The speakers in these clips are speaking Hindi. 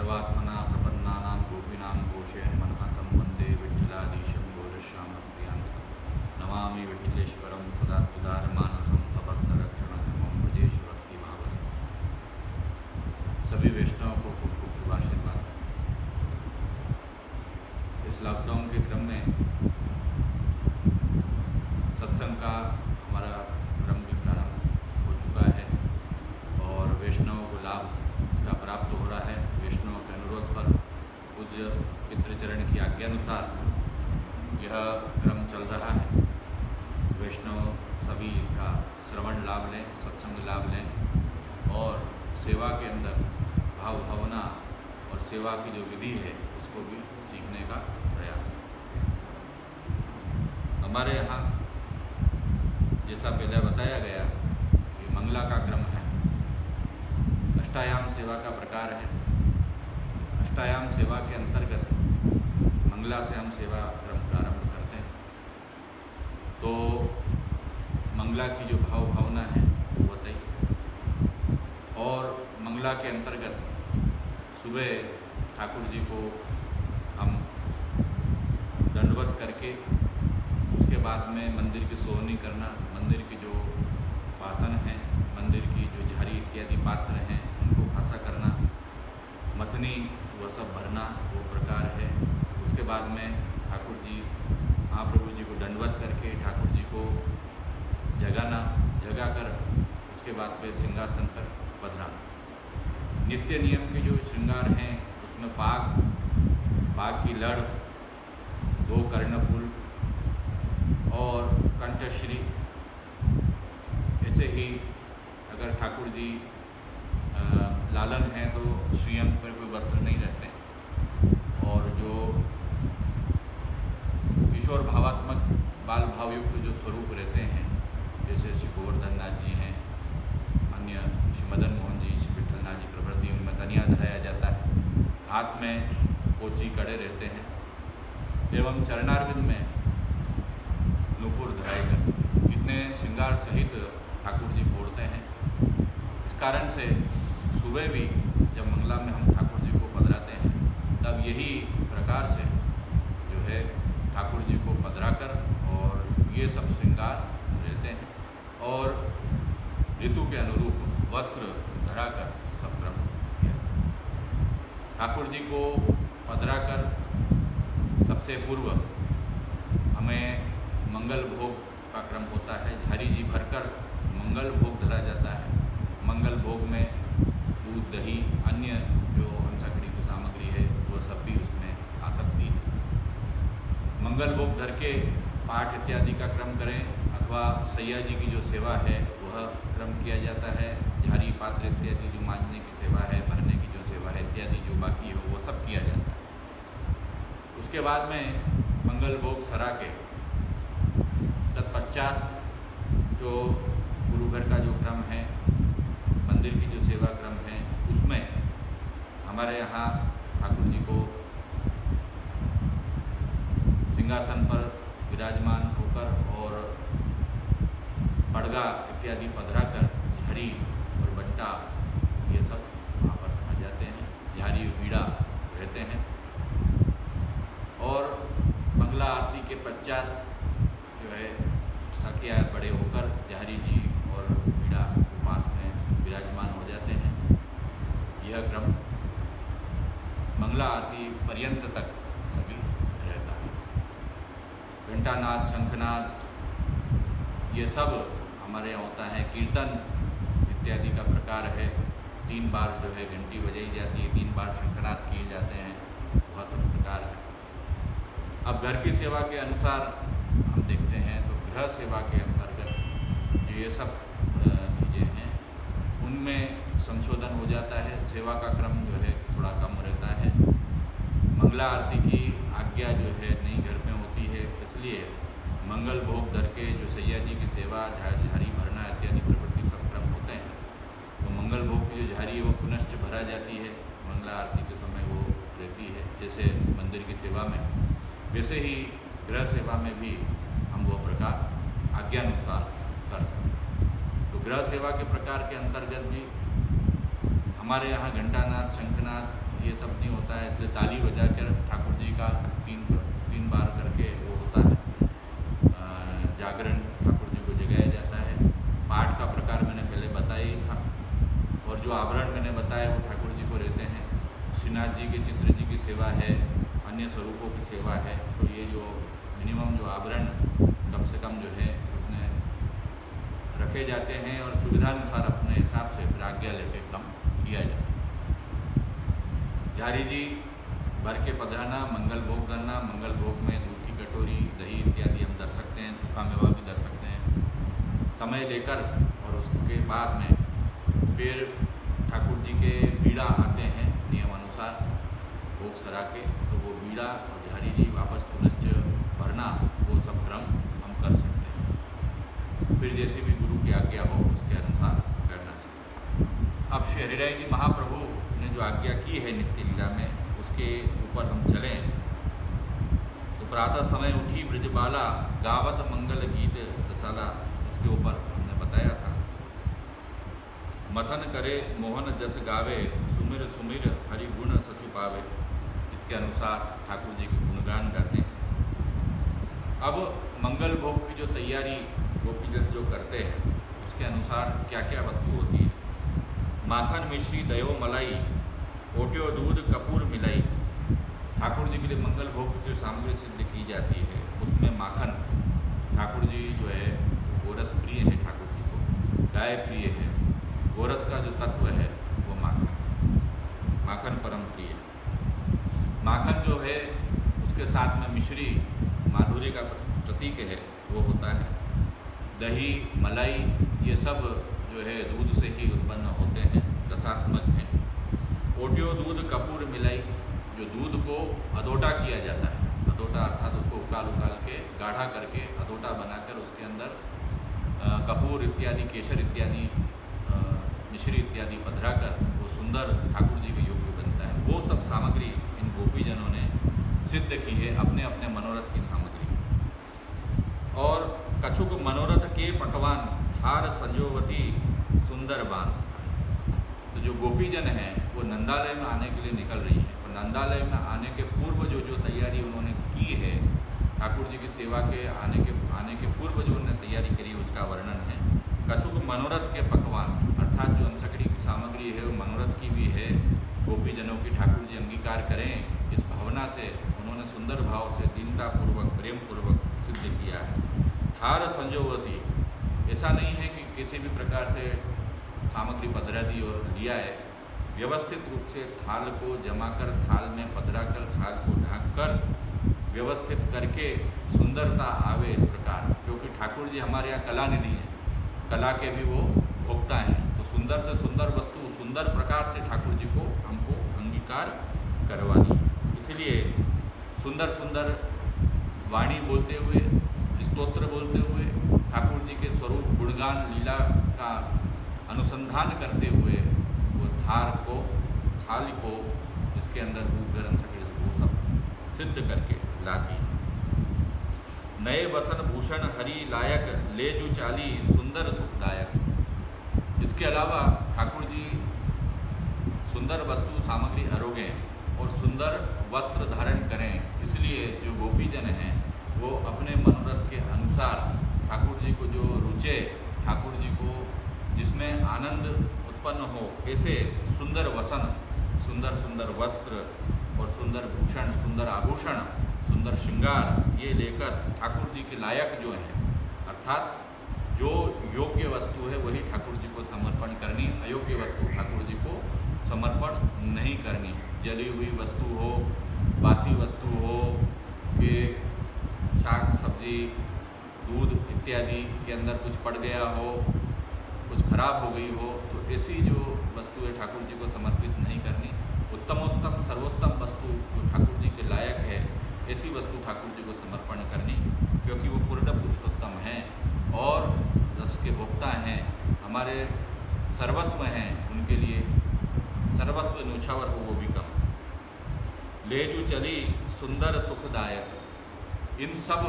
सर्वात्मना प्रपन्नानां गोपीनां घोषेण मनः तं वन्दे विठ्ठलाधीशं घोरश्यामप्रियान्वितं नमामि विठ्ठलेश्वरं सदात्युदारमानसं भक्तरक्षणक्षमं ब्रजेश भक्तिभावनं। सभी वैष्णवों को खूब खूब शुभाशीर्वाद। इस लॉकडाउन के क्रम में सत्संग का हमारा क्रम भी प्रारंभ हो चुका है और वैष्णवों को लाभ इसका प्राप्त हो रहा है। वैष्णवों के अनुरोध पर पूज्य पितृचरण की आज्ञानुसार यह क्रम चल रहा है। वैष्णव सभी इसका श्रवण लाभ लें, सत्संग लाभ लें और सेवा के अंदर भाव भावना और सेवा की जो विधि है उसको भी सीखने का प्रयास करें। हमारे यहाँ जैसा पहले बताया गया कि मंगला का क्रम है, अष्टायाम सेवा का प्रकार है। अष्टायाम सेवा के अंतर्गत मंगला से हम सेवा क्रम प्रारंभ करते हैं। तो मंगला की जो भाव भावना है वो बताइए। और मंगला के अंतर्गत सुबह ठाकुर जी को हम दंडवत करके उसके बाद में मंदिर की सोहनी करना, मंदिर की जो बासन हैं, मंदिर की जो झारी इत्यादि पात्र हैं उनको खासा करना, मथनी वह सब भरना वो प्रकार है। उसके बाद में ठाकुर जी महाप्रभु जी को दंडवत करके ठाकुर जी को जगाना, जगा कर उसके बाद पे सिंहासन पर पधराना। नित्य नियम के जो श्रृंगार हैं उसमें पाग की लड़, 2 कर्णफूल और कंठश्री। ऐसे ही अगर ठाकुर जी लालन हैं तो श्रीअंग पर कोई वस्त्र नहीं रहते हैं। और जो किशोर भावात्मक बाल भावयुक्त जो स्वरूप रहते हैं, जैसे श्री गोवर्धन नाथ जी हैं, अन्य श्री मदन मोहन जी, श्री विठल नाथ जी प्रभृति, उनमें तनिया धराया जाता है, हाथ में पोची कड़े रहते हैं एवं चरणारविंद में नूपुर धराए जाते हैं। इतने श्रृंगार सहित ठाकुर जी फोड़ते हैं। इस कारण से सुबह भी जब मंगला में हम ठाकुर जी को पधराते हैं तब यही प्रकार से जो है ठाकुर जी को पधराकर और ये सब श्रृंगार रहते हैं और ऋतु के अनुरूप वस्त्र धराकर सब क्रम किया। ठाकुर जी को पधराकर सबसे पूर्व हमें मंगल भोग का क्रम होता है। झारी जी भरकर मंगल भोग धरा जाता है। मंगल भोग में दूध, दही, अन्य जो हंसाकड़ी की सामग्री है वो सब भी उसमें आ सकती है। मंगल भोग धर के पाठ इत्यादि का क्रम करें अथवा सैया जी की जो सेवा है वह क्रम किया जाता है। झारी पात्र इत्यादि जो मांजने की सेवा है, भरने की जो सेवा है इत्यादि जो बाकी हो वो सब किया जाता है। उसके बाद में मंगल भोग सरा के तत्पश्चात जो गुरु घर का जो क्रम है, मंदिर की जो सेवा क्रम है, उसमें हमारे यहाँ ठाकुर जी को सिंहासन पर विराजमान होकर और पड़गा इत्यादि पधराकर झारी और बट्टा ये सब वहाँ पर आ जाते हैं। झारी और बीड़ा रहते हैं। और मंगला आरती के पश्चात जो है तकिया बड़े होकर झारी जी और बीड़ा उपास में विराजमान हो जाते हैं। यह क्रम मंगला आरती पर्यंत तक सभी रहता है। घंटानाद, शंखनाद ये सब हमारे यहाँ होता है। कीर्तन इत्यादि का प्रकार है। 3 बार जो है घंटी बजाई जाती है, 3 बार शंखनाद किए जाते हैं, वह सब प्रकार है। अब घर की सेवा के अनुसार हम देखते हैं तो गृह सेवा के अंतर्गत जो ये सब चीज़ें हैं उनमें संशोधन हो जाता है। सेवा का क्रम जो है थोड़ा कम रहता है। मंगला आरती की आज्ञा जो है नई घर में होती है, इसलिए मंगल भोग धर के जो सैया जी की सेवा, झारी भरना इत्यादि प्रवृत्ति सब क्रम होते हैं। तो मंगल भोग की जो झारी है वो पुनश्च भरा जाती है, मंगला आरती के समय वो रहती है। जैसे मंदिर की सेवा में वैसे ही गृह सेवा में भी हम वो प्रकार आज्ञानुसार कर सकते हैं। तो गृह सेवा के प्रकार के अंतर्गत भी हमारे यहाँ घंटानाद, शंखनाद ये सब होता है, इसलिए ताली बजा कर ठाकुर जी का तीन बार करके वो होता है जागरण, ठाकुर जी को जगाया जाता है। पाठ का प्रकार मैंने पहले बताया ही था, और जो आभरण मैंने बताया वो ठाकुर जी को रहते हैं। श्रीनाथ जी के चित्र जी की सेवा है, अन्य स्वरूपों की सेवा है, तो ये जो मिनिमम जो आभरण कम से कम जो है उतने रखे जाते हैं और सुविधानुसार अपने हिसाब से फिर आज्ञा लेके कम किया जा सकता है। झारी जी भर के पधराना, मंगल भोग करना, मंगल भोग में दूध की कटोरी, दही इत्यादि हम धर सकते हैं, सूखा मेवा भी धर सकते हैं समय लेकर। और उसके बाद में फिर ठाकुर जी के बीड़ा आते हैं नियम अनुसार भोग सरा के, तो वो बीड़ा और झारी जी वापस पुनश्च भरना, वो सब क्रम हम कर सकते हैं। फिर जैसे भी गुरु की आज्ञा हो उसके अनुसार करना चाहिए। अब श्री हरिराय जी महाप्रभु ने जो आज्ञा की है नित्य लीला में, उसके ऊपर हम चलें तो प्रातः समय उठी ब्रजबाला, गावत मंगल गीत रसाला, इसके ऊपर हमने बताया था। मथन करे मोहन जस गावे, सुमिर सुमिर हरि गुण सचु पावे, इसके अनुसार ठाकुर जी के गुणगान गाते हैं। अब मंगल भोग की जो तैयारी गोपीजन जो करते हैं उसके अनुसार क्या क्या वस्तु होती है। माखन मिश्री दयो मलाई, ओट्यो दूध कपूर मिलाई। ठाकुर जी के लिए मंगल भोग की जो सामग्री सिद्ध की जाती है उसमें माखन, ठाकुर जी जो है गोरस प्रिय है, ठाकुर जी को गाय प्रिय है, गोरस का जो तत्व है वो माखन परम प्रिय। माखन जो है उसके साथ में मिश्री माधुर्य का प्रतीक है वो होता है। दही मलाई ये सब जो है दूध से ही उत्पन्न होते हैं, रसात्मक हैं। ओट्यो दूध कपूर मिलाई, जो दूध को अधोटा किया जाता है, अधोटा अर्थात उसको उकाल के गाढ़ा करके अधोटा बनाकर उसके अंदर कपूर इत्यादि, केसर इत्यादि, मिश्री इत्यादि पधरा कर वो सुंदर ठाकुर जी के योग्य बनता है। वो सब सामग्री इन गोपीजनों ने सिद्ध की है, अपने अपने मनोरथ की सामग्री। और कछुक मनोरथ के पकवान, थार संजोवती सुंदर बान। तो जो गोपीजन हैं वो नंदालय में आने के लिए निकल रही है, और नंदालय में आने के पूर्व जो तैयारी उन्होंने की है, ठाकुर जी की सेवा के आने के पूर्व जो उन्होंने तैयारी करी उसका वर्णन है। कछुक मनोरथ के पकवान, अर्थात जो अंशकड़ी की सामग्री है वो मनोरथ की भी है, गोपीजनों की ठाकुर जी अंगीकार करें इस भावना से उन्होंने सुंदर भाव से दीनतापूर्वक प्रेम पूर्वक सिद्ध किया है। थार संजोवती, ऐसा नहीं है कि किसी भी प्रकार से सामग्री पधरा दी और लिया है, व्यवस्थित रूप से थाल को जमा कर, थाल में पधरा कर, थाल को ढाँक कर व्यवस्थित करके सुंदरता आवे इस प्रकार, क्योंकि ठाकुर जी हमारे यहाँ कला निधि हैं, कला के भी वो भोक्ता हैं। तो सुंदर से सुंदर वस्तु सुंदर प्रकार से ठाकुर जी को हमको अंगीकार करवानी, इसलिए सुंदर सुंदर वाणी बोलते हुए, स्तोत्र बोलते हुए, ठाकुर जी के स्वरूप गुणगान लीला का अनुसंधान करते हुए वो थाल को जिसके अंदर दूध गर्म सके वो सब सिद्ध करके लाती। नए वसन भूषण हरि लायक, ले जू चाली सुंदर सुखदायक। इसके अलावा ठाकुर जी सुंदर वस्तु सामग्री अरोगें और सुंदर वस्त्र धारण करें, इसलिए जो गोपीजन हैं वो अपने मनोरथ के अनुसार ठाकुर जी को जो रुचे, ठाकुर जी को जिसमें आनंद उत्पन्न हो, ऐसे सुंदर वसन, सुंदर सुंदर वस्त्र और सुंदर भूषण, सुंदर आभूषण, सुंदर श्रृंगार ये लेकर ठाकुर जी के लायक जो हैं, अर्थात जो योग्य वस्तु है वही ठाकुर जी को समर्पण करनी, अयोग्य वस्तु ठाकुर जी को समर्पण नहीं करनी। जली हुई वस्तु हो, बासी वस्तु हो, कि शाक सब्जी दूध इत्यादि के अंदर कुछ पड़ गया हो, कुछ खराब हो गई हो, तो ऐसी जो वस्तु है ठाकुर जी को समर्पित नहीं करनी। उत्तमोत्तम सर्वोत्तम वस्तु जो ठाकुर जी के लायक है ऐसी वस्तु ठाकुर जी को समर्पण करनी, क्योंकि वो पूर्ण पुरुषोत्तम हैं और रस के भोक्ता हैं, हमारे सर्वस्व हैं, उनके लिए सर्वस्व न्योछावर हो वो भी कम। ले जो चली सुंदर सुखदायक, इन सब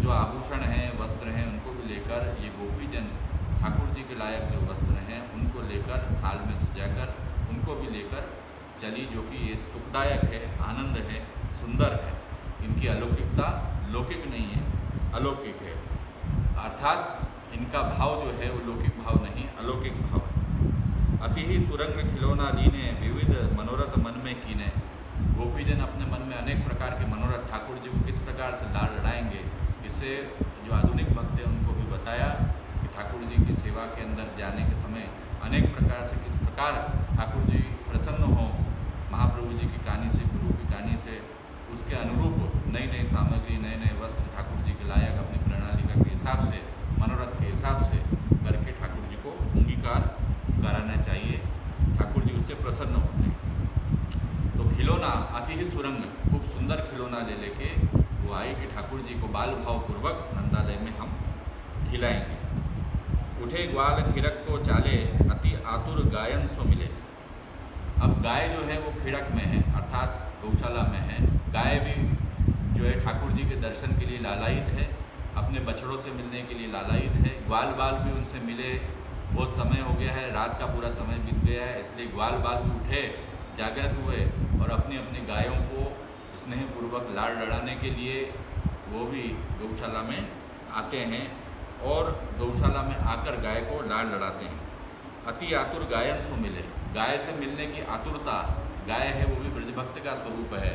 जो आभूषण हैं, वस्त्र हैं, उनको भी लेकर ये गोपीजन ठाकुर जी के लायक जो वस्त्र हैं उनको लेकर थाल में सजाकर उनको भी लेकर चली, जो कि ये सुखदायक है, आनंद है, सुंदर है। इनकी अलौकिकता लौकिक नहीं है, अलौकिक है, अर्थात इनका भाव जो है वो लौकिक भाव नहीं, अलौकिक भाव है। अति ही सुरंग खिलौना लीने विविध मनोरथ मन में कीने। गोपीजन अपने मन में अनेक प्रकार के मनोरथ ठाकुर जी को किस प्रकार से लाड़ लड़ाएंगे, इससे जो आधुनिक भक्त हैं उनको भी बताया कि ठाकुर जी की सेवा के अंदर जाने के समय अनेक प्रकार से किस प्रकार ठाकुर जी प्रसन्न हों महाप्रभु जी की कहानी से, गुरु की कहानी से, उसके अनुरूप नई नई सामग्री, नए नए वस्त्र ठाकुर जी के लायक अपनी प्रणालिका के हिसाब से, मनोरथ के हिसाब से करके ठाकुर जी को अंगीकार कराना चाहिए। ठाकुर जी उससे प्रसन्न होते हैं। तो खिलौना अति ही सुरंग, खूब सुंदर खिलौना ले लेके वो आई कि ठाकुर जी को बाल भाव पूर्वक नंदालय में हम खिलाएंगे। उठे ग्वाल खिड़क को चाले अति आतुर गायन सो मिले। अब गाय जो है वो खिड़क में है, अर्थात गौशाला में है। गाय भी जो है ठाकुर जी के दर्शन के लिए लालायित है, अपने बछड़ों से मिलने के लिए लालायित है। ग्वाल बाल भी उनसे मिले, बहुत समय हो गया है, रात का पूरा समय बीत गया है, इसलिए ग्वाल बाल भी उठे, जागृत हुए और अपनी अपनी गायों को स्नेहपूर्वक लाड़ लड़ाने के लिए वो भी गौशाला में आते हैं और गौशाला में आकर गाय को लाड़ लड़ाते हैं। अति आतुर गायन सो मिले, गाय से मिलने की आतुरता, गाय है वो भी ब्रजभक्त का स्वरूप है।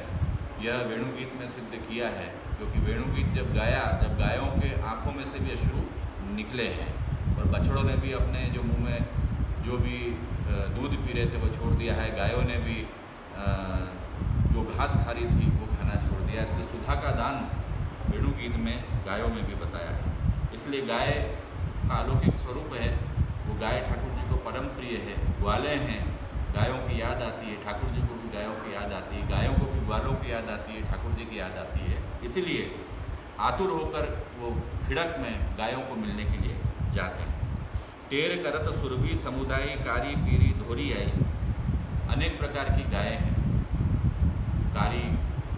यह वेणुगीत में सिद्ध किया है, क्योंकि वेणुगीत जब गाया, जब गायों के आँखों में से भी अश्रु निकले हैं और बछड़ों ने भी अपने जो मुँह में जो भी दूध पी रहे थे वो छोड़ दिया है, गायों ने भी जो घास खा रही थी वो खाना छोड़ दिया। इसलिए सुधा का दान वेणुगीत में गायों में भी बताया है। इसलिए गाय का अलौकिक स्वरूप है, वो गाय ठाकुर जी को परम प्रिय है। ग्वाले हैं, गायों की याद आती है, ठाकुर जी को भी गायों की याद आती है, गायों को भी ग्वालों की याद आती है, ठाकुर जी की याद आती है। इसीलिए आतुर होकर वो खिड़क में गायों को मिलने के लिए जाते हैं। टेर करत सुरभि समुदाय कारी पीरी धोरी आई। अनेक प्रकार की गायें हैं, कारी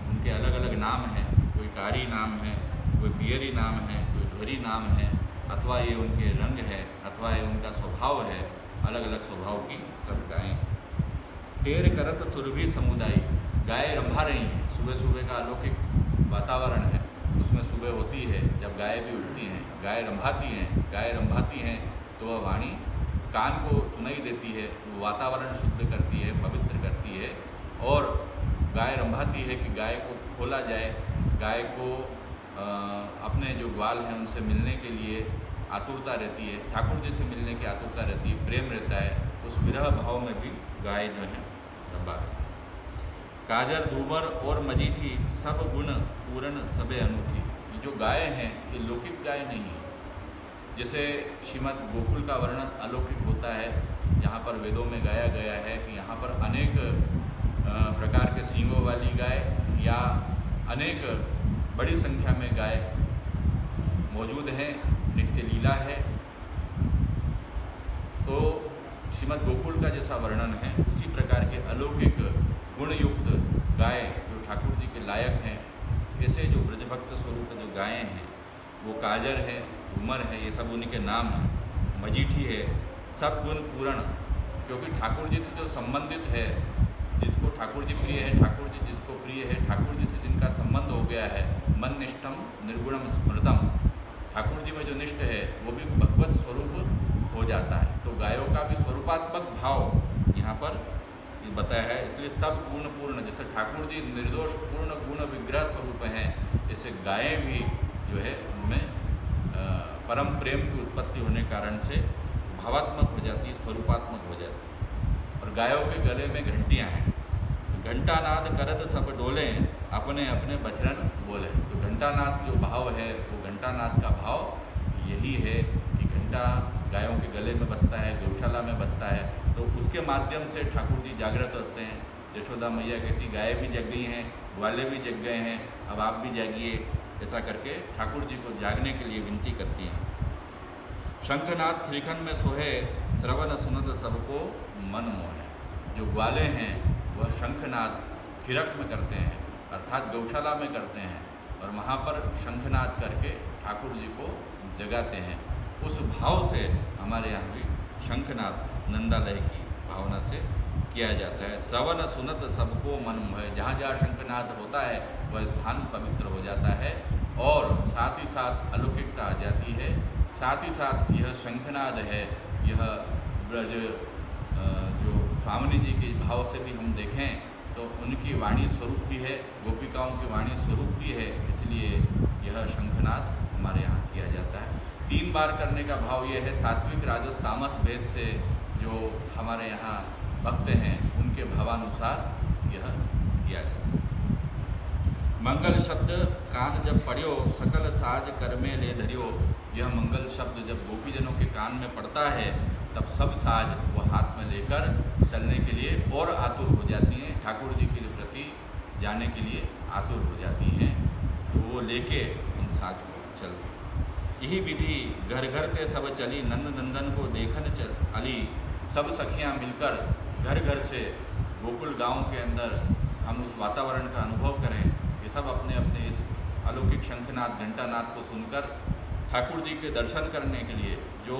उनके अलग अलग नाम हैं, कोई कारी नाम है, कोई पियरी नाम है, कोई ढोरी नाम है, अथवा ये उनके रंग है, अथवा ये उनका स्वभाव है, अलग अलग स्वभाव की सब गायें। टेर करत सुरभि समुदाय, गाय रंभा रही हैं, सुबह सुबह का अलौकिक वातावरण है, उसमें सुबह होती है जब गाय भी उठती हैं, गाय रंभाती हैं। गाय रंभाती हैं तो वह वाणी कान को सुनाई देती है, वो वातावरण शुद्ध करती है, पवित्र करती है। और गाय रंभाती है कि गाय को खोला जाए, गाय को अपने जो ग्वाल हैं उनसे मिलने के लिए आतुरता रहती है, ठाकुर जी से मिलने की आतुरता रहती है, प्रेम रहता है। उस विरह भाव में भी गाय जो है रंभा। काजर धूमर और मजीठी सब गुण पूर्ण सबे अनूठी। ये जो गाय हैं ये लौकिक गाय नहीं है। जैसे श्रीमद् गोकुल का वर्णन अलौकिक होता है, जहाँ पर वेदों में गाया गया है कि यहाँ पर अनेक प्रकार के सींगों वाली गाय या अनेक बड़ी संख्या में गाय मौजूद हैं, नित्य लीला है। तो श्रीमद् गोकुल का जैसा वर्णन है उसी प्रकार के अलौकिक गुणयुक्त गाय जो ठाकुर जी के लायक हैं, ऐसे जो ब्रजभक्त स्वरूप जो गायें हैं वो काजर है, घूमर है, ये सब उन्हीं के नाम हैं। मजीठी है, सब गुण पूर्ण, क्योंकि ठाकुर जी से जो संबंधित है, जिसको ठाकुर जी प्रिय है, ठाकुर जी जिसको प्रिय है, ठाकुर जी से जिनका संबंध हो गया है, मन निष्ठम निर्गुणम स्मृतम, ठाकुर जी में जो निष्ठ है वो भी भगवत स्वरूप हो जाता है। तो गायों का भी स्वरूपात्मक भाव यहाँ पर बताया है। इसलिए सब गुण पूर्ण, जैसे ठाकुर जी निर्दोष पूर्ण गुण विग्रह स्वरूप हैं, ऐसे गायें भी जो है उनमें परम प्रेम की उत्पत्ति होने कारण से भावात्मक हो जाती है, स्वरूपात्मक हो जाती है। और गायों के गले में घंटियाँ हैं, तो घंटानाद करद सब डोले अपने अपने बचरन बोले। तो घंटानाद जो भाव है वो घंटानाद का भाव यही है कि घंटा गायों के गले में बसता है, गौशाला में बसता है, तो उसके माध्यम से ठाकुर जी जागृत होते हैं। यशोदा मैया कहती गायें भी जग गई हैं, ग्वाले भी जग गए हैं, अब आप भी जागिए, ऐसा करके ठाकुर जी को जागने के लिए विनती करती हैं। शंखनाद खिलखन में सोहे श्रवण सुनत सबको मन मोहे। जो ग्वाले हैं वह शंखनाद खिरक में करते हैं, अर्थात गौशाला में करते हैं, और वहाँ पर शंखनाद करके ठाकुर जी को जगाते हैं। उस भाव से हमारे यहाँ भी शंखनाद नंदालय की भावना से किया जाता है। श्रवण सुनत सबको मन मोहे, जहाँ जहाँ शंखनाद होता है वह स्थान पवित्र हो जाता है और साथ ही साथ अलौकिकता आ जाती है। साथ ही साथ यह शंखनाद है, यह ब्रज जो स्वामिनी जी के भाव से भी हम देखें तो उनकी वाणी स्वरूप भी है, गोपिकाओं की वाणी स्वरूप भी है, इसलिए यह शंखनाद हमारे यहाँ किया जाता है। 3 बार करने का भाव यह है, सात्विक राजस तामस भेद से जो हमारे यहाँ भक्त हैं उनके भावानुसार यह किया जाता है। मंगल शब्द कान जब पढ़ियो, सकल साज कर में ले धरियो। यह मंगल शब्द जब गोपीजनों के कान में पड़ता है तब सब साज वो हाथ में लेकर चलने के लिए और आतुर हो जाती हैं, ठाकुर जी के प्रति जाने के लिए आतुर हो जाती हैं, तो वो लेके उन साज को चलती। यही विधि घर घर ते सब चली, नंद नंदन को देखन अली। सब सखियाँ मिलकर घर घर से गोकुल गांव के अंदर हम उस वातावरण का अनुभव करें। ये सब अपने अपने इस अलौकिक शंखनाद घंटानाद को सुनकर ठाकुर जी के दर्शन करने के लिए, जो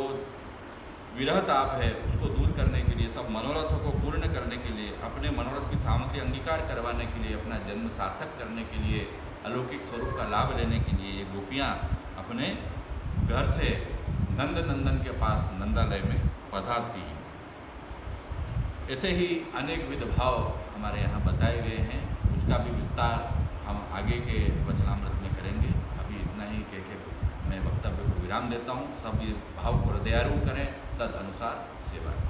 विरह ताप है उसको दूर करने के लिए, सब मनोरथों को पूर्ण करने के लिए, अपने मनोरथ की सामग्री अंगीकार करवाने के लिए, अपना जन्म सार्थक करने के लिए, अलौकिक स्वरूप का लाभ लेने के लिए ये गोपियाँ अपने घर से नंद नंदन के पास नंदालय में पधारती हैं। ऐसे ही अनेक विध भाव हमारे यहाँ बताए गए हैं, उसका भी विस्तार हम आगे के वचनामृत में करेंगे। अभी इतना ही कह के मैं वक्तव्य को विराम देता हूँ। सब ये भाव को हृदयारूढ़ करें, तद अनुसार सेवा करें।